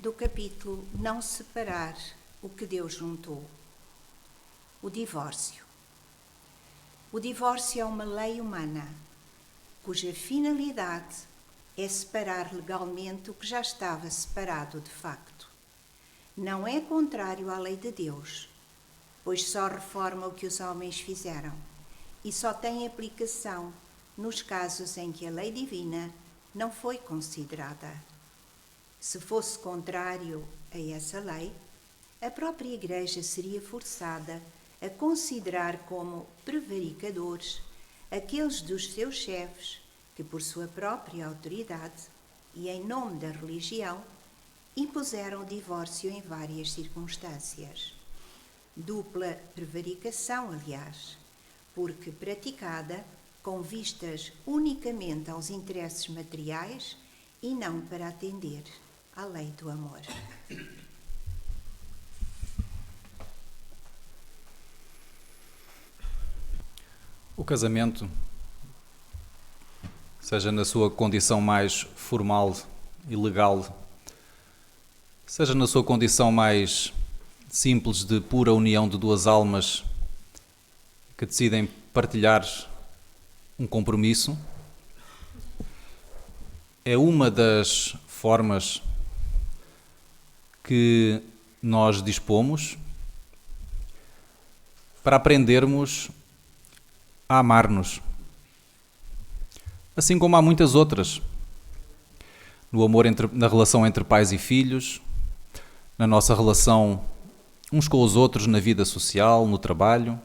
do capítulo Não Separar o que Deus juntou. O divórcio. O divórcio é uma lei humana, cuja finalidade é separar legalmente o que já estava separado de facto. Não é contrário à lei de Deus, pois só reforma o que os homens fizeram e só tem aplicação nos casos em que a lei divina não foi considerada. Se fosse contrário a essa lei, a própria Igreja seria forçada a considerar como prevaricadores aqueles dos seus chefes que, por sua própria autoridade e em nome da religião, impuseram o divórcio em várias circunstâncias. Dupla prevaricação, aliás, porque praticada com vistas unicamente aos interesses materiais e não para atender à lei do amor. O casamento, seja na sua condição mais formal e legal, seja na sua condição mais simples de pura união de duas almas que decidem partilhar um compromisso, é uma das formas que nós dispomos para aprendermos a amar-nos. Assim como há muitas outras. No amor na relação entre pais e filhos, na nossa relação uns com os outros na vida social, no trabalho.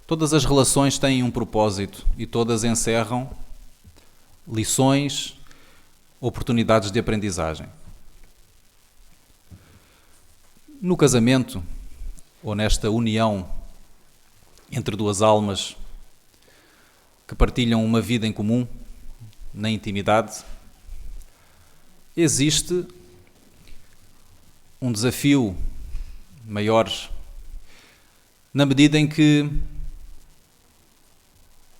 Todas as relações têm um propósito e todas encerram lições, oportunidades de aprendizagem. No casamento, ou nesta união entre duas almas que partilham uma vida em comum, na intimidade, existe um desafio maior, na medida em que,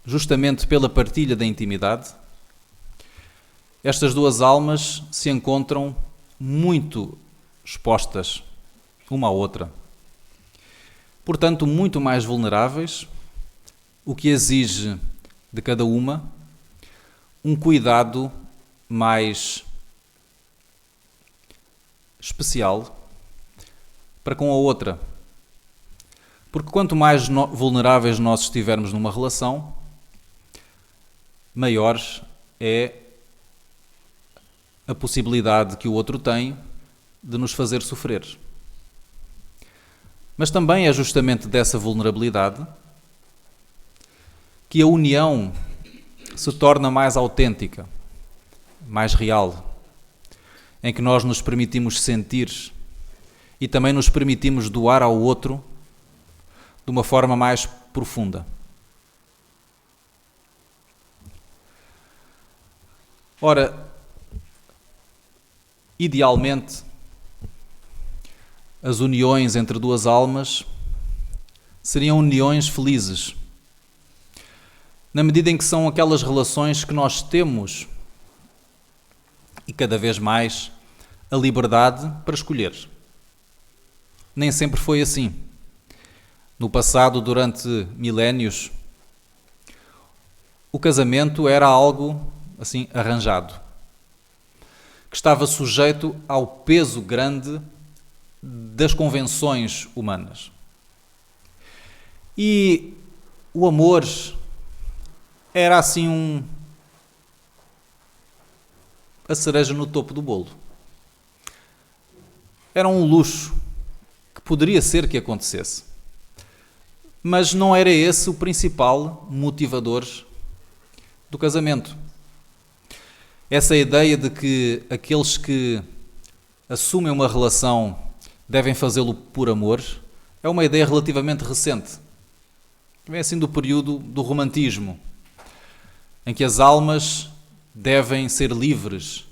justamente pela partilha da intimidade, estas duas almas se encontram muito expostas uma à outra. Portanto, muito mais vulneráveis, o que exige de cada uma um cuidado mais especial para com a outra. Porque quanto mais vulneráveis nós estivermos numa relação, maior é a possibilidade que o outro tem de nos fazer sofrer. Mas também é justamente dessa vulnerabilidade que a união se torna mais autêntica, mais real, em que nós nos permitimos sentir e também nos permitimos doar ao outro de uma forma mais profunda. Ora, idealmente, as uniões entre duas almas seriam uniões felizes, na medida em que são aquelas relações que nós temos, e cada vez mais, a liberdade para escolher. Nem sempre foi assim. No passado, durante milénios, o casamento era algo assim arranjado, que estava sujeito ao peso grande das convenções humanas. E o amor era assim a cereja no topo do bolo. Era um luxo que poderia ser que acontecesse. Mas não era esse o principal motivador do casamento. Essa ideia de que aqueles que assumem uma relação devem fazê-lo por amor é uma ideia relativamente recente. Vem assim do período do romantismo, em que as almas devem ser livres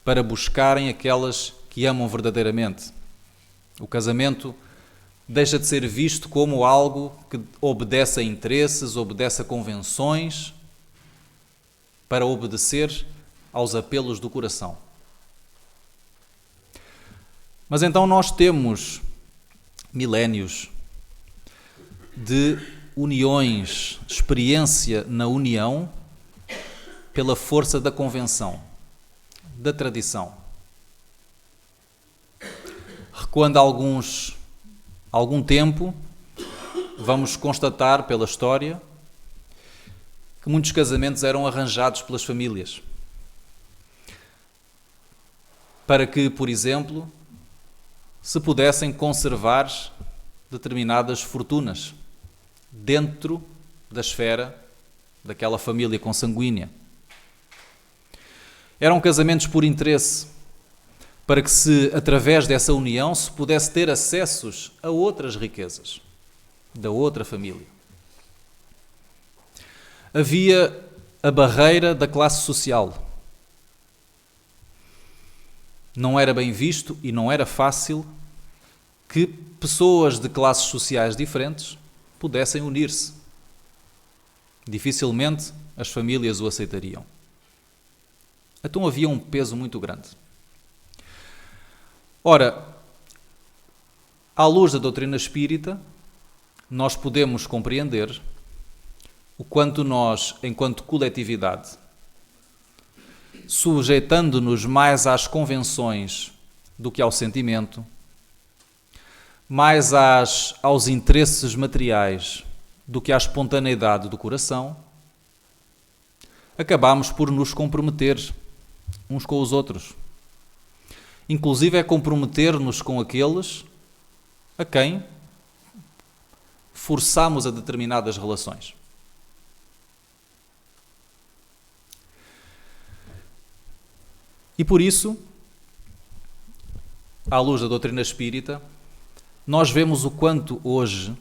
para buscarem aquelas que amam verdadeiramente. O casamento deixa de ser visto como algo que obedece a interesses, obedece a convenções, para obedecer aos apelos do coração. Mas então nós temos milénios de uniões, experiência na união pela força da convenção, da tradição. Recuando algum tempo, vamos constatar pela história que muitos casamentos eram arranjados pelas famílias. Para que, por exemplo, se pudessem conservar determinadas fortunas dentro da esfera daquela família consanguínea. Eram casamentos por interesse, para que através dessa união, se pudesse ter acessos a outras riquezas da outra família. Havia a barreira da classe social. Não era bem visto e não era fácil que pessoas de classes sociais diferentes pudessem unir-se. Dificilmente as famílias o aceitariam. Então havia um peso muito grande. Ora, à luz da doutrina espírita, nós podemos compreender o quanto nós, enquanto coletividade, sujeitando-nos mais às convenções do que ao sentimento, mais aos interesses materiais do que à espontaneidade do coração, acabamos por nos comprometer uns com os outros. Inclusive é comprometer-nos com aqueles a quem forçamos a determinadas relações. E por isso, à luz da doutrina espírita, nós vemos o quanto hoje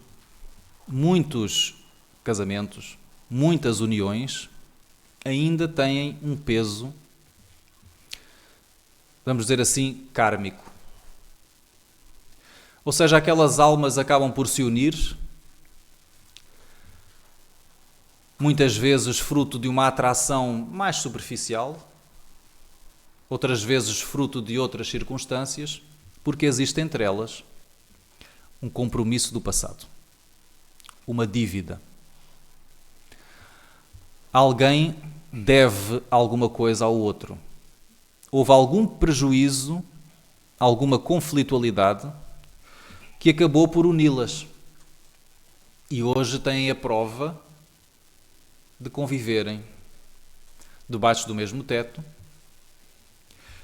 muitos casamentos, muitas uniões, ainda têm um peso, vamos dizer assim, kármico. Ou seja, aquelas almas acabam por se unir, muitas vezes fruto de uma atração mais superficial, outras vezes fruto de outras circunstâncias, porque existe entre elas um compromisso do passado, uma dívida. Alguém deve alguma coisa ao outro. Houve algum prejuízo, alguma conflitualidade que acabou por uni-las. E hoje têm a prova de conviverem debaixo do mesmo teto,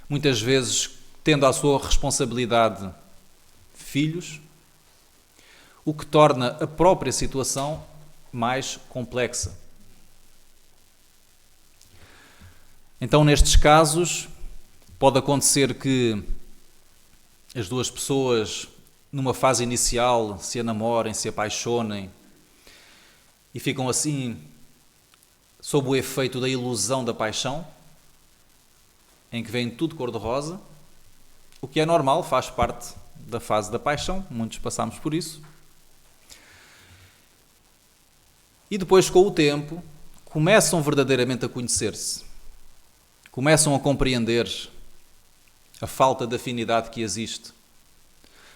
muitas vezes tendo à sua responsabilidade filhos, o que torna a própria situação mais complexa. Então, nestes casos, pode acontecer que as duas pessoas, numa fase inicial, se enamorem, se apaixonem e ficam assim sob o efeito da ilusão da paixão, em que vem tudo cor-de-rosa, o que é normal, faz parte da fase da paixão, muitos passamos por isso. E depois, com o tempo, começam verdadeiramente a conhecer-se, começam a compreender a falta de afinidade que existe,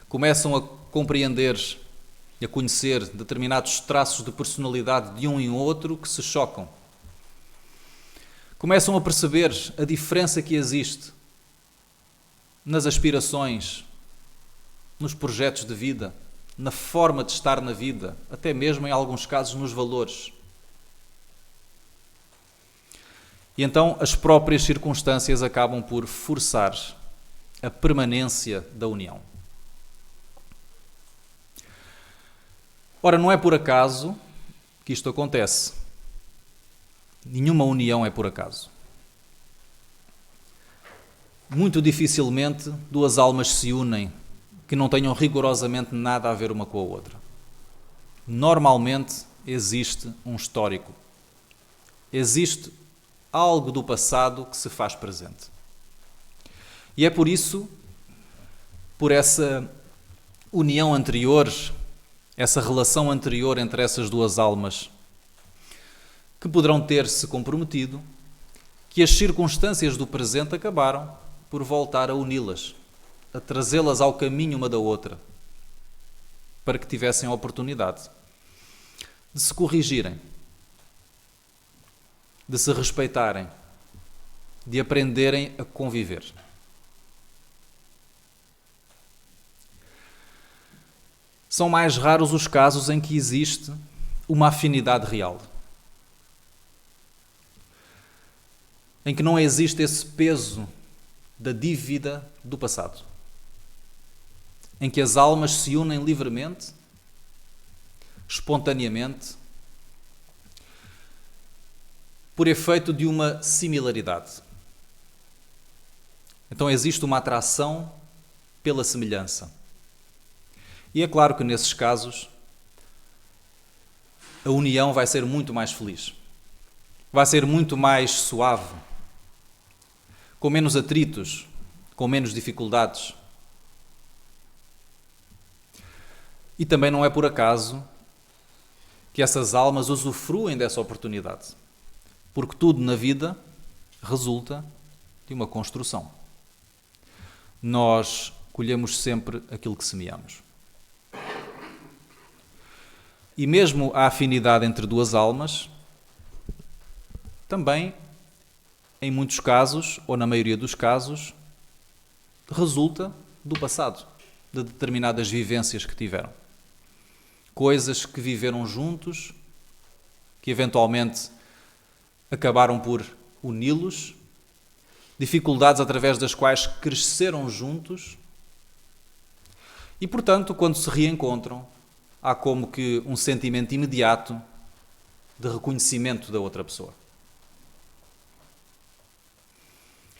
começam a compreender e a conhecer determinados traços de personalidade de um e outro que se chocam. Começam a perceber a diferença que existe nas aspirações, nos projetos de vida, na forma de estar na vida, até mesmo em alguns casos nos valores. E então as próprias circunstâncias acabam por forçar a permanência da união. Ora, não é por acaso que isto acontece. Nenhuma união é por acaso. Muito dificilmente duas almas se unem que não tenham rigorosamente nada a ver uma com a outra. Normalmente existe um histórico. Existe algo do passado que se faz presente. E é por isso, por essa união anterior, essa relação anterior entre essas duas almas, que poderão ter-se comprometido, que as circunstâncias do presente acabaram por voltar a uni-las, a trazê-las ao caminho uma da outra, para que tivessem a oportunidade de se corrigirem, de se respeitarem, de aprenderem a conviver. São mais raros os casos em que existe uma afinidade real, em que não existe esse peso da dívida do passado, em que as almas se unem livremente, espontaneamente, por efeito de uma similaridade. Então existe uma atração pela semelhança. E é claro que nesses casos a união vai ser muito mais feliz, vai ser muito mais suave, com menos atritos, com menos dificuldades. E também não é por acaso que essas almas usufruem dessa oportunidade, porque tudo na vida resulta de uma construção. Nós colhemos sempre aquilo que semeamos. E mesmo a afinidade entre duas almas, também, em muitos casos, ou na maioria dos casos, resulta do passado, de determinadas vivências que tiveram. Coisas que viveram juntos, que eventualmente acabaram por uni-los, dificuldades através das quais cresceram juntos e, portanto, quando se reencontram, há como que um sentimento imediato de reconhecimento da outra pessoa.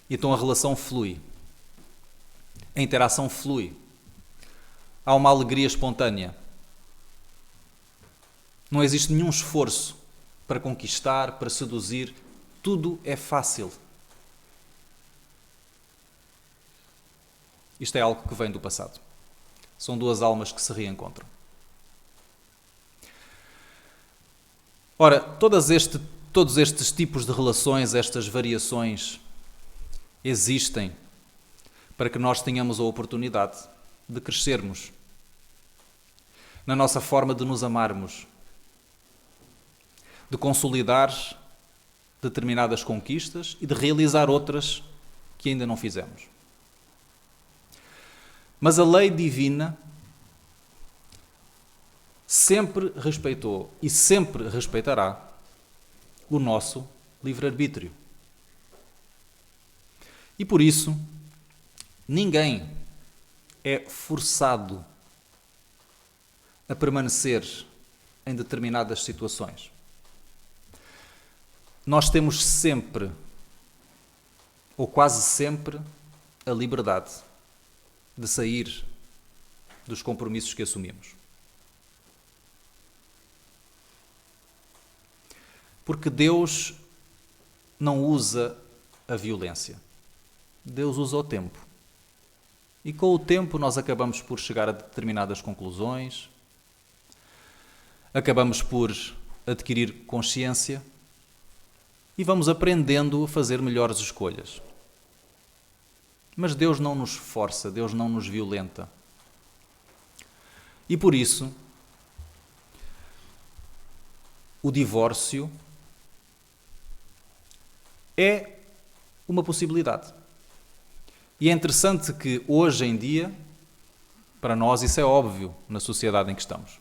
Então a relação flui, a interação flui, há uma alegria espontânea. Não existe nenhum esforço para conquistar, para seduzir, tudo é fácil. Isto é algo que vem do passado. São duas almas que se reencontram. Ora, todos estes tipos de relações, estas variações, existem para que nós tenhamos a oportunidade de crescermos na nossa forma de nos amarmos, de consolidar determinadas conquistas e de realizar outras que ainda não fizemos. Mas a lei divina sempre respeitou e sempre respeitará o nosso livre-arbítrio. E por isso, ninguém é forçado a permanecer em determinadas situações. Nós temos sempre, ou quase sempre, a liberdade de sair dos compromissos que assumimos. Porque Deus não usa a violência. Deus usa o tempo. E com o tempo nós acabamos por chegar a determinadas conclusões, acabamos por adquirir consciência e vamos aprendendo a fazer melhores escolhas. Mas Deus não nos força, Deus não nos violenta. E por isso, o divórcio é uma possibilidade. E é interessante que hoje em dia, para nós isso é óbvio na sociedade em que estamos.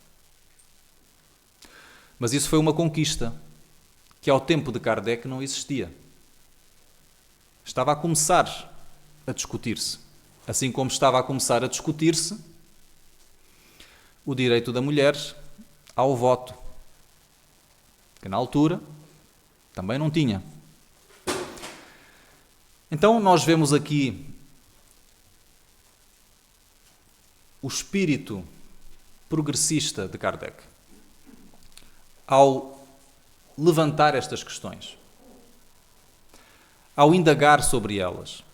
Mas isso foi uma conquista que ao tempo de Kardec não existia. Estava a começar a discutir-se. Assim como estava a começar a discutir-se o direito da mulher ao voto, que na altura também não tinha. Então nós vemos aqui o espírito progressista de Kardec ao levantar estas questões, ao indagar sobre elas,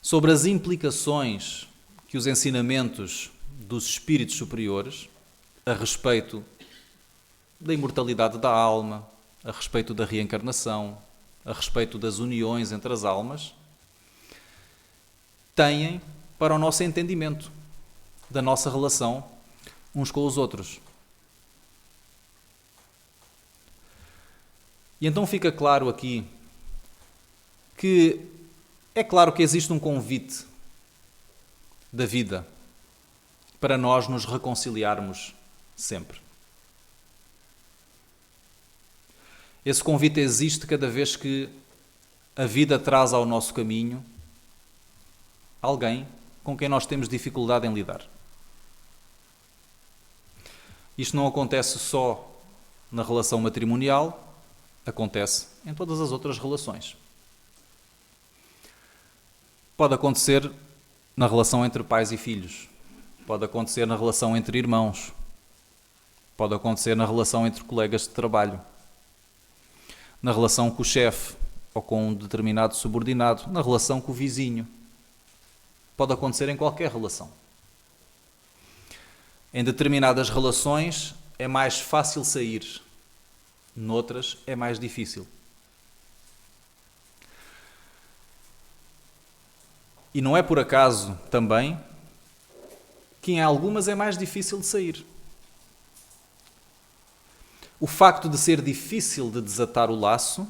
sobre as implicações que os ensinamentos dos espíritos superiores a respeito da imortalidade da alma, a respeito da reencarnação, a respeito das uniões entre as almas, têm para o nosso entendimento da nossa relação uns com os outros. E então fica claro aqui que é claro que existe um convite da vida para nós nos reconciliarmos sempre. Esse convite existe cada vez que a vida traz ao nosso caminho alguém com quem nós temos dificuldade em lidar. Isto não acontece só na relação matrimonial, acontece em todas as outras relações. Pode acontecer na relação entre pais e filhos, pode acontecer na relação entre irmãos, pode acontecer na relação entre colegas de trabalho, na relação com o chefe ou com um determinado subordinado, na relação com o vizinho. Pode acontecer em qualquer relação. Em determinadas relações é mais fácil sair, noutras é mais difícil. E não é por acaso também que em algumas é mais difícil de sair. O facto de ser difícil de desatar o laço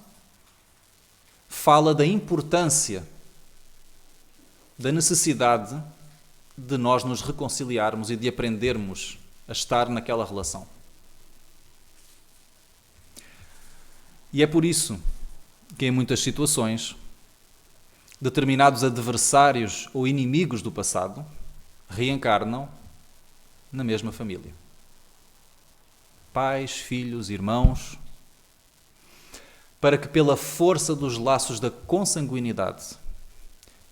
fala da importância, da necessidade de nós nos reconciliarmos e de aprendermos a estar naquela relação. E é por isso que em muitas situações determinados adversários ou inimigos do passado reencarnam na mesma família. Pais, filhos, irmãos, para que pela força dos laços da consanguinidade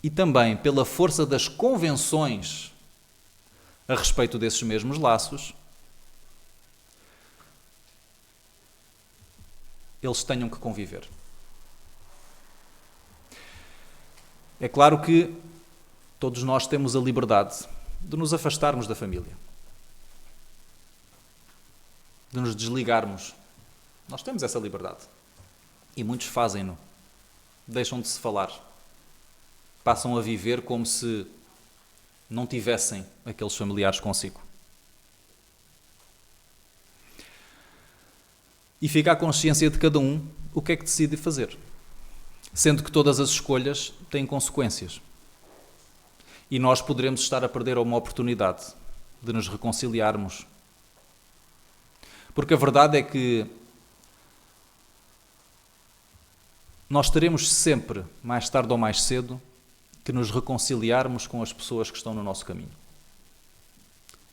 e também pela força das convenções a respeito desses mesmos laços, eles tenham que conviver. É claro que todos nós temos a liberdade de nos afastarmos da família, de nos desligarmos. Nós temos essa liberdade. E muitos fazem-no. Deixam de se falar. Passam a viver como se não tivessem aqueles familiares consigo. E fica à consciência de cada um o que é que decide fazer. Sendo que todas as escolhas têm consequências. E nós poderemos estar a perder uma oportunidade de nos reconciliarmos. Porque a verdade é que nós teremos sempre, mais tarde ou mais cedo, que nos reconciliarmos com as pessoas que estão no nosso caminho.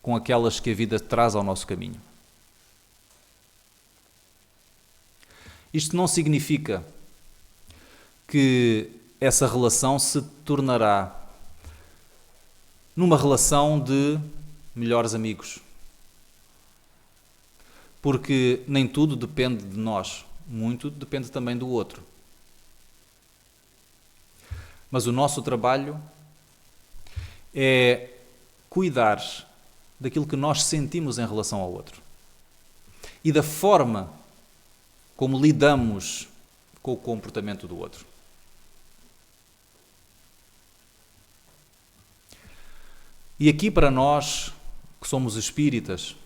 Com aquelas que a vida traz ao nosso caminho. Isto não significa que essa relação se tornará numa relação de melhores amigos. Porque nem tudo depende de nós, muito depende também do outro. Mas o nosso trabalho é cuidar daquilo que nós sentimos em relação ao outro e da forma como lidamos com o comportamento do outro. E aqui para nós, que somos espíritas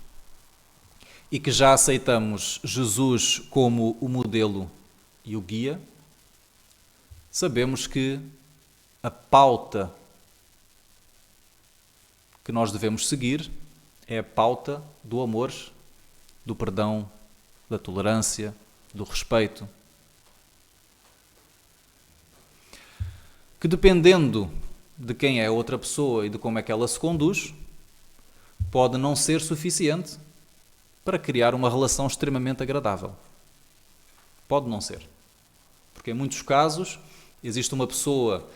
e que já aceitamos Jesus como o modelo e o guia, sabemos que a pauta que nós devemos seguir é a pauta do amor, do perdão, da tolerância, do respeito. Que dependendo de quem é a outra pessoa e de como é que ela se conduz, pode não ser suficiente para criar uma relação extremamente agradável. Pode não ser. Porque em muitos casos existe uma pessoa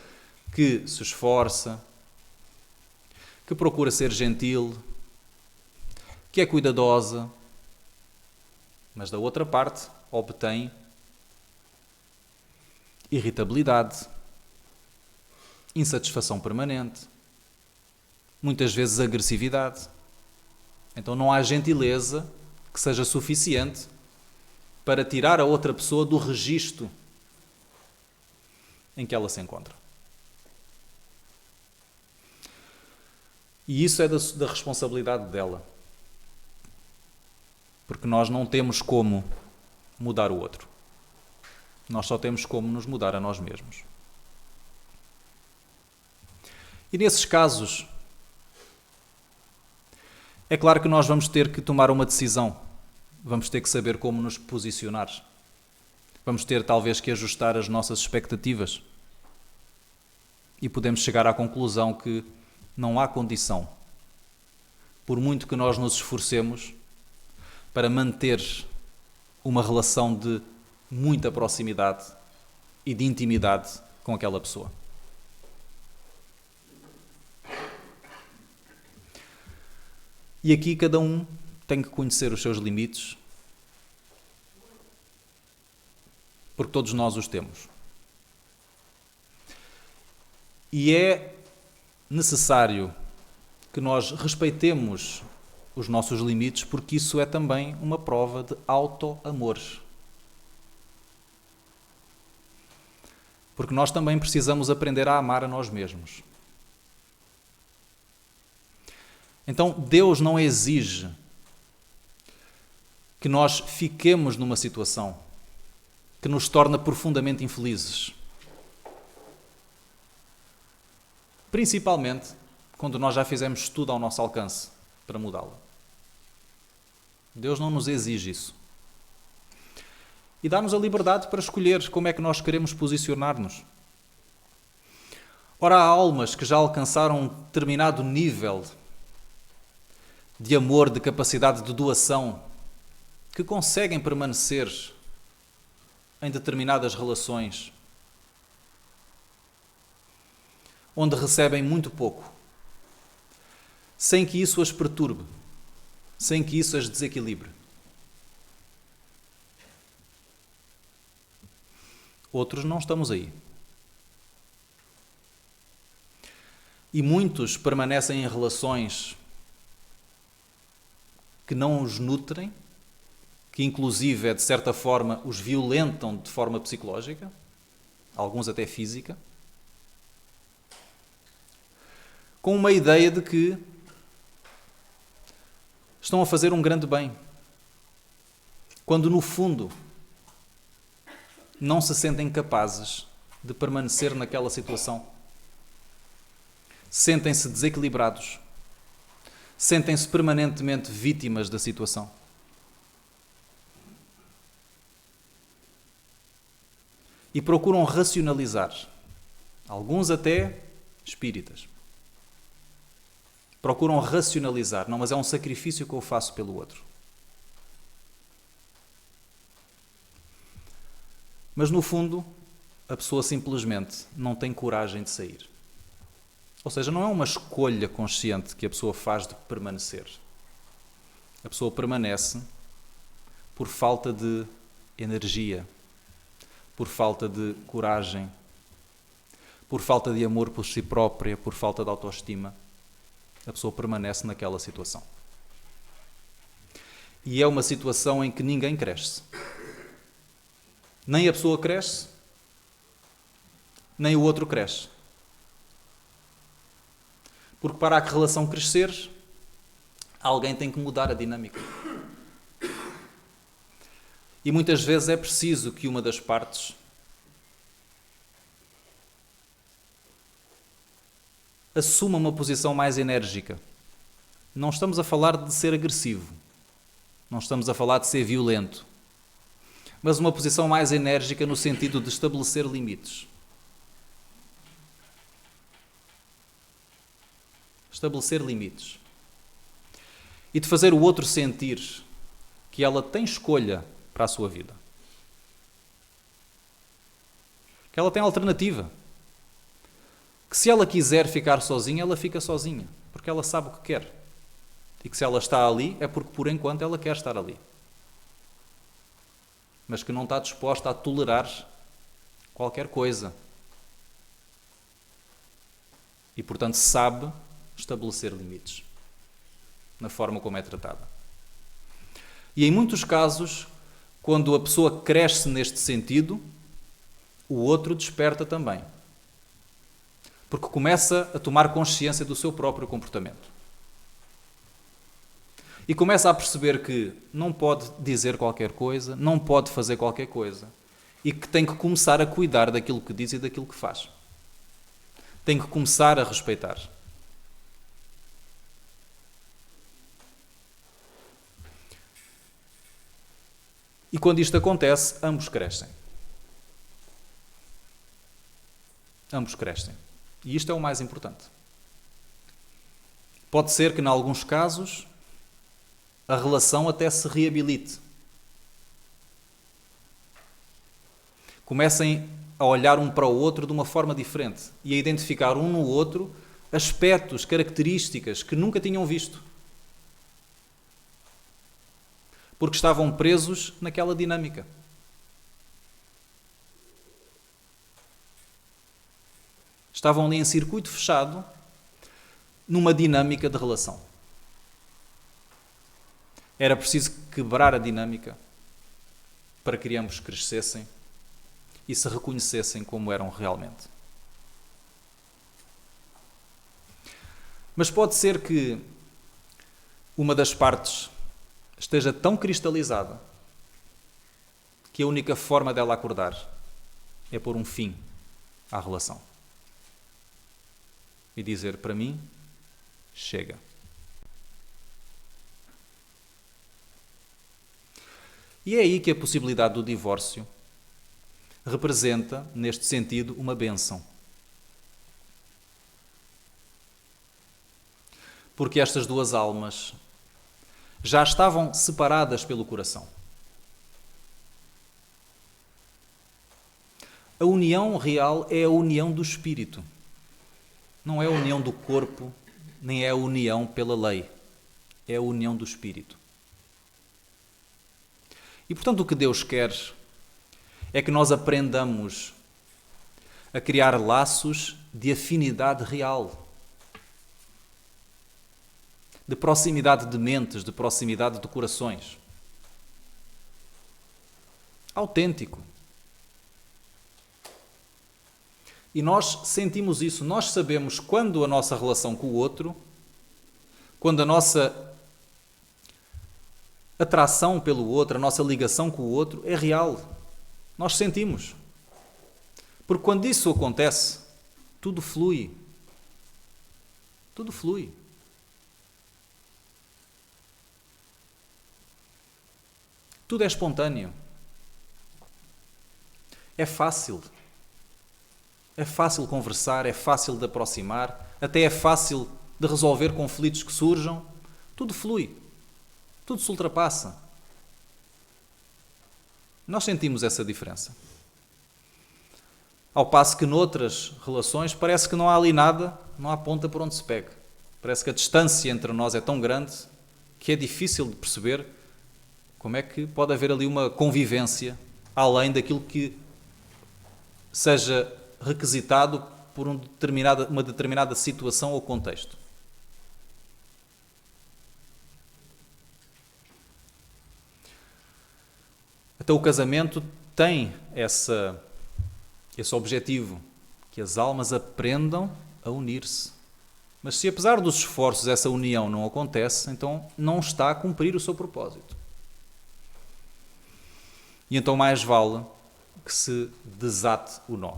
que se esforça, que procura ser gentil, que é cuidadosa, mas da outra parte obtém irritabilidade, insatisfação permanente, muitas vezes agressividade. Então não há gentileza que seja suficiente para tirar a outra pessoa do registro em que ela se encontra. E isso é da responsabilidade dela. Porque nós não temos como mudar o outro. Nós só temos como nos mudar a nós mesmos. E nesses casos, é claro que nós vamos ter que tomar uma decisão. Vamos ter que saber como nos posicionar. Vamos ter talvez que ajustar as nossas expectativas. E podemos chegar à conclusão que não há condição, por muito que nós nos esforcemos, para manter uma relação de muita proximidade e de intimidade com aquela pessoa. E aqui cada um tem que conhecer os seus limites, porque todos nós os temos. E é necessário que nós respeitemos os nossos limites, porque isso é também uma prova de auto-amor. Porque nós também precisamos aprender a amar a nós mesmos. Então, Deus não exige que nós fiquemos numa situação que nos torna profundamente infelizes. Principalmente quando nós já fizemos tudo ao nosso alcance para mudá-la. Deus não nos exige isso. E dá-nos a liberdade para escolher como é que nós queremos posicionar-nos. Ora, há almas que já alcançaram um determinado nível de amor, de capacidade de doação, que conseguem permanecer em determinadas relações, onde recebem muito pouco, sem que isso as perturbe, sem que isso as desequilibre. Outros não estamos aí. E muitos permanecem em relações que não os nutrem, que inclusive, de certa forma, os violentam de forma psicológica, alguns até física, com uma ideia de que estão a fazer um grande bem, quando no fundo não se sentem capazes de permanecer naquela situação. Sentem-se desequilibrados, sentem-se permanentemente vítimas da situação. E procuram racionalizar, alguns até espíritas. Procuram racionalizar, não, mas é um sacrifício que eu faço pelo outro. Mas no fundo, a pessoa simplesmente não tem coragem de sair. Ou seja, não é uma escolha consciente que a pessoa faz de permanecer. A pessoa permanece por falta de energia, por falta de coragem, por falta de amor por si própria, por falta de autoestima. A pessoa permanece naquela situação. E é uma situação em que ninguém cresce. Nem a pessoa cresce, nem o outro cresce. Porque para a relação crescer, alguém tem que mudar a dinâmica. E muitas vezes é preciso que uma das partes assuma uma posição mais enérgica. Não estamos a falar de ser agressivo. Não estamos a falar de ser violento. Mas uma posição mais enérgica no sentido de estabelecer limites. Estabelecer limites. E de fazer o outro sentir que ela tem escolha para a sua vida. Que ela tem alternativa. Que se ela quiser ficar sozinha, ela fica sozinha. Porque ela sabe o que quer. E que se ela está ali, é porque por enquanto ela quer estar ali. Mas que não está disposta a tolerar qualquer coisa. E portanto sabe estabelecer limites na forma como é tratada. E em muitos casos, quando a pessoa cresce neste sentido, o outro desperta também. Porque começa a tomar consciência do seu próprio comportamento. E começa a perceber que não pode dizer qualquer coisa, não pode fazer qualquer coisa. E que tem que começar a cuidar daquilo que diz e daquilo que faz. Tem que começar a respeitar. E quando isto acontece, ambos crescem. Ambos crescem. E isto é o mais importante. Pode ser que, em alguns casos, a relação até se reabilite. Comecem a olhar um para o outro de uma forma diferente e a identificar um no outro aspectos, características que nunca tinham visto. Porque estavam presos naquela dinâmica. Estavam ali em circuito fechado, numa dinâmica de relação. Era preciso quebrar a dinâmica para que ambos crescessem e se reconhecessem como eram realmente. Mas pode ser que uma das partes esteja tão cristalizada que a única forma dela acordar é pôr um fim à relação. E dizer, para mim, chega. E é aí que a possibilidade do divórcio representa, neste sentido, uma bênção. Porque estas duas almas já estavam separadas pelo coração. A união real é a união do espírito. Não é a união do corpo, nem é a união pela lei. É a união do espírito. E, portanto, o que Deus quer é que nós aprendamos a criar laços de afinidade real. De proximidade de mentes, de proximidade de corações. Autêntico. E nós sentimos isso, nós sabemos quando a nossa relação com o outro, quando a nossa atração pelo outro, a nossa ligação com o outro é real. Nós sentimos. Porque quando isso acontece, tudo flui. Tudo flui. Tudo é espontâneo. É fácil. É fácil conversar, é fácil de aproximar, até é fácil de resolver conflitos que surjam. Tudo flui. Tudo se ultrapassa. Nós sentimos essa diferença. Ao passo que noutras relações parece que não há ali nada, não há ponta por onde se pegue. Parece que a distância entre nós é tão grande que é difícil de perceber como é que pode haver ali uma convivência além daquilo que seja requisitado por uma determinada situação ou contexto. Então o casamento tem esse objetivo, que as almas aprendam a unir-se. Mas se apesar dos esforços essa união não acontece, então não está a cumprir o seu propósito. E então mais vale que se desate o nó.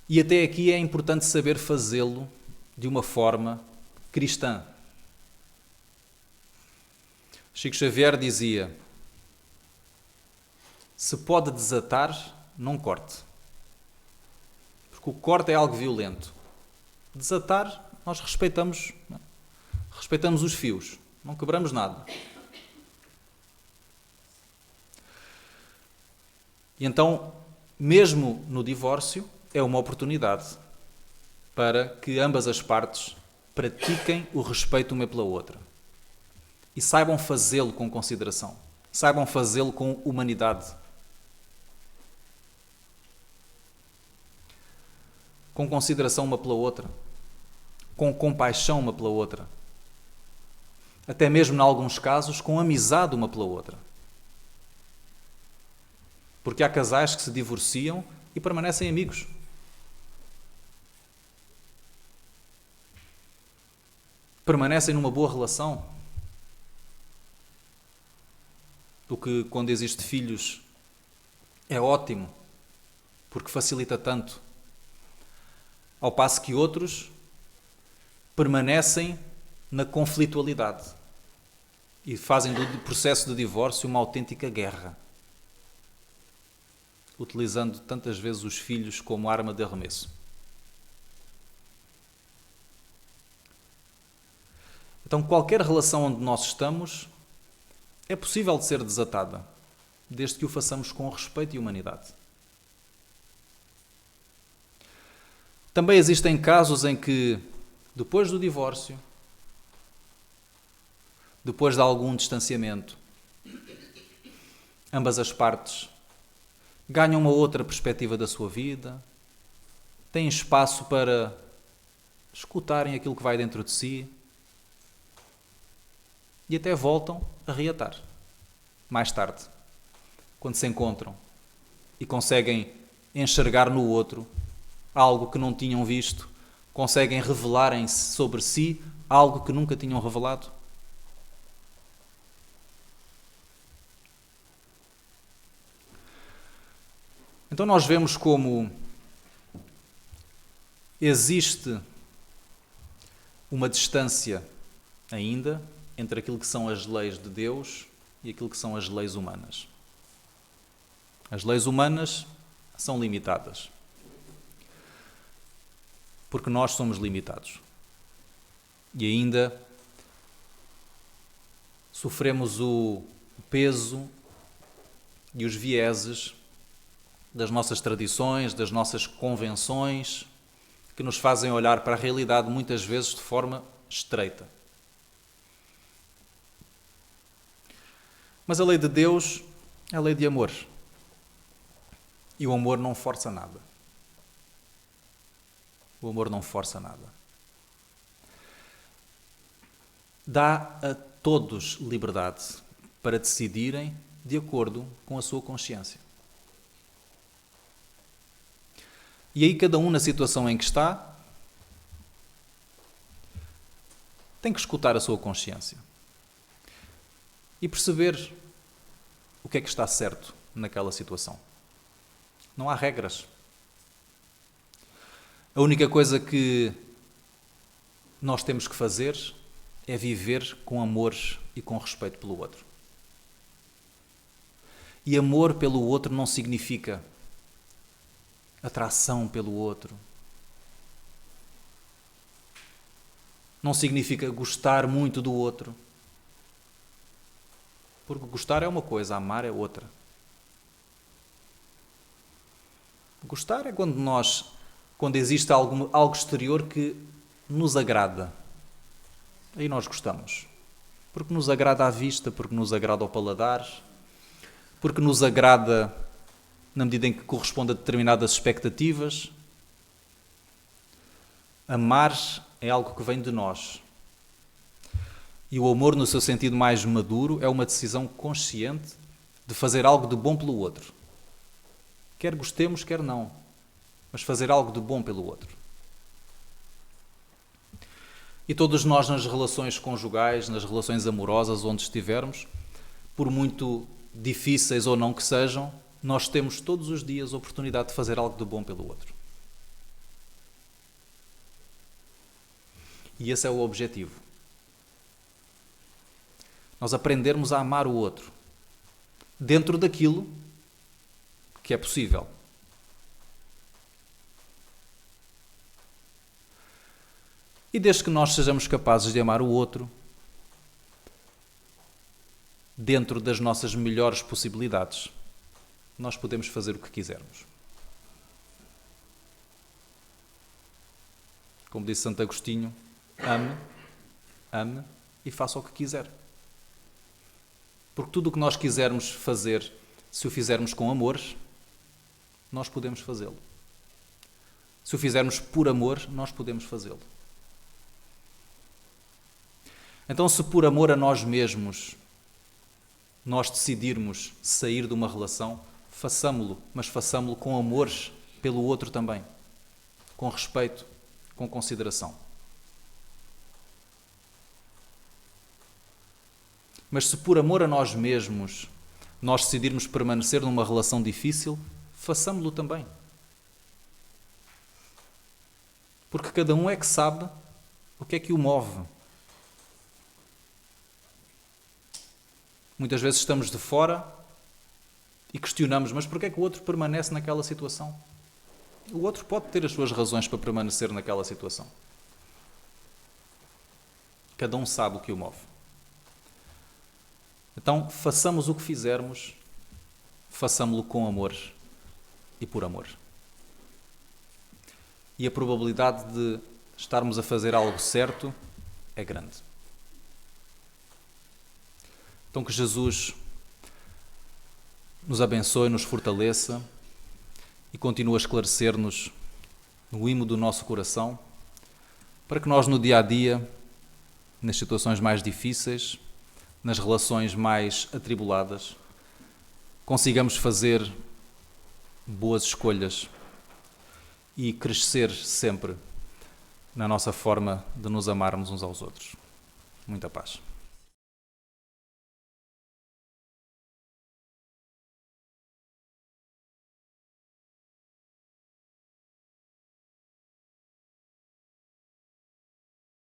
E até aqui é importante saber fazê-lo de uma forma cristã. Chico Xavier dizia: se pode desatar, não corte. Porque o corte é algo violento. Desatar, nós respeitamos os fios, não quebramos nada. E então, mesmo no divórcio, é uma oportunidade para que ambas as partes pratiquem o respeito uma pela outra. E saibam fazê-lo com consideração. Saibam fazê-lo com humanidade. Com consideração uma pela outra. Com compaixão uma pela outra. Até mesmo, em alguns casos, com amizade uma pela outra. Porque há casais que se divorciam e permanecem amigos. permanecem numa boa relação. O que, quando existe filhos, é ótimo, porque facilita tanto. Ao passo que outros permanecem na conflitualidade e fazem do processo de divórcio uma autêntica guerra, utilizando tantas vezes os filhos como arma de arremesso. Então, qualquer relação onde nós estamos é possível de ser desatada, desde que o façamos com respeito e humanidade. Também existem casos em que, depois do divórcio, depois de algum distanciamento, ambas as partes ganham uma outra perspectiva da sua vida, têm espaço para escutarem aquilo que vai dentro de si e até voltam a reatar. Mais tarde, quando se encontram e conseguem enxergar no outro algo que não tinham visto, conseguem revelarem-se sobre si algo que nunca tinham revelado. Então nós vemos como existe uma distância ainda entre aquilo que são as leis de Deus e aquilo que são as leis humanas. As leis humanas são limitadas, porque nós somos limitados. E ainda sofremos o peso e os vieses das nossas tradições, das nossas convenções, que nos fazem olhar para a realidade muitas vezes de forma estreita. Mas a lei de Deus é a lei de amor. E o amor não força nada. O amor não força nada. Dá a todos liberdade para decidirem de acordo com a sua consciência. E aí cada um na situação em que está tem que escutar a sua consciência e perceber o que é que está certo naquela situação. Não há regras. A única coisa que nós temos que fazer é viver com amor e com respeito pelo outro. E amor pelo outro não significa atração pelo outro. Não significa gostar muito do outro. Porque gostar é uma coisa, amar é outra. Gostar é quando existe algo exterior que nos agrada. Aí nós gostamos. Porque nos agrada à vista, porque nos agrada ao paladar, porque nos agrada na medida em que corresponde a determinadas expectativas. Amar é algo que vem de nós. E o amor, no seu sentido mais maduro, é uma decisão consciente de fazer algo de bom pelo outro. Quer gostemos, quer não, mas fazer algo de bom pelo outro. E todos nós, nas relações conjugais, nas relações amorosas, onde estivermos, por muito difíceis ou não que sejam, nós temos todos os dias a oportunidade de fazer algo de bom pelo outro. E esse é o objetivo. Nós aprendermos a amar o outro dentro daquilo que é possível. E desde que nós sejamos capazes de amar o outro dentro das nossas melhores possibilidades, nós podemos fazer o que quisermos. Como disse Santo Agostinho, ame e faça o que quiser. Porque tudo o que nós quisermos fazer, se o fizermos com amor, nós podemos fazê-lo. Se o fizermos por amor, nós podemos fazê-lo. Então, se por amor a nós mesmos nós decidirmos sair de uma relação, façamo-lo, mas façamo-lo com amor pelo outro também, com respeito, com consideração. Mas se por amor a nós mesmos nós decidirmos permanecer numa relação difícil, façamo-lo também. Porque cada um é que sabe o que é que o move. Muitas vezes estamos de fora e questionamos, mas porquê é que o outro permanece naquela situação? O outro pode ter as suas razões para permanecer naquela situação. Cada um sabe o que o move. Então, façamos o que fizermos, façamo-lo com amor e por amor. E a probabilidade de estarmos a fazer algo certo é grande. Então que Jesus nos abençoe, nos fortaleça e continue a esclarecer-nos no imo do nosso coração, para que nós no dia a dia, nas situações mais difíceis, nas relações mais atribuladas, consigamos fazer boas escolhas e crescer sempre na nossa forma de nos amarmos uns aos outros. Muita paz.